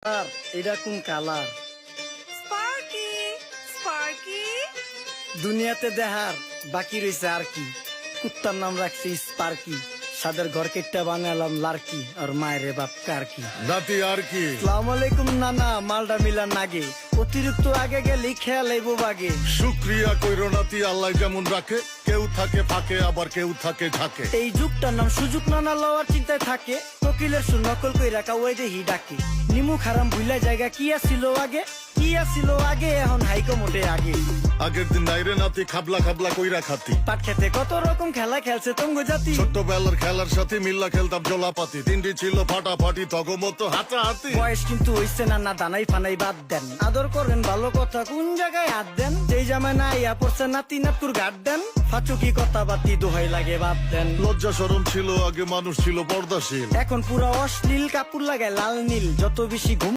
আর এটা কোন colour? Sparky Sparky দুনিয়াতে দেহার বাকি রয়েছে আর কি। কুত্তার নাম রাখছি স্পার্কি, সাদের ঘর কেটটা বানালাম লার্কি, আর মায়ের বাপ কারকি। নাতি আর কি? আসসালামু আলাইকুম নানা, মালডা মিলা নাগে, অতিরিক্ত আগে গেলে খেয়াল আইবো বাগে। শুক্রিয়া কইরো নাতি, আল্লাহ যেমন রাখে, কেউ থাকে ফাঁকে আবার কেউ থাকে ঝাঁকে। এই যুগটার নাম সুযোগ নানা লওয়ার চিন্তায় থাকে, কোকিলের সুর নকল কই রাখা ওই দেহি ডাকে। নিমু খারাম ভুলা জায়গা কি আসিল আগে, কি আসিল আগে, এখন হাইকো মোটে আগে। আগের দিন নাইরে নাতি খাবলা খাবলা কইরা খাতি, পাট খেতে কত রকম খেলা খেলছে তঙ্গ জাতি। ছোট্টবেলার খেলার সাথে মিল্লা খেলতাম জলাপাতি, তিনটি ছিল ফাটাফাটি তগমতো হাতাহাতি। বয়স কিন্তু হইছে না, না দানাই ফানাই বাদ দেন, আদর করেন ভালো কথা কোন জায়গায় হাত দেন। যেই জামায় না ইয়া পড়ছে নাতি নাতুর গাট দেন, ফাচুকি কথা বাতি দোহাই লাগে বাদ দেন। লজ্জা শরম ছিল আগে, মানুষ ছিল পর্দাশীল, এখন পুরো অশ্লীল, কাপড় লাগায় লাল নীল, যত বেশি ঘুম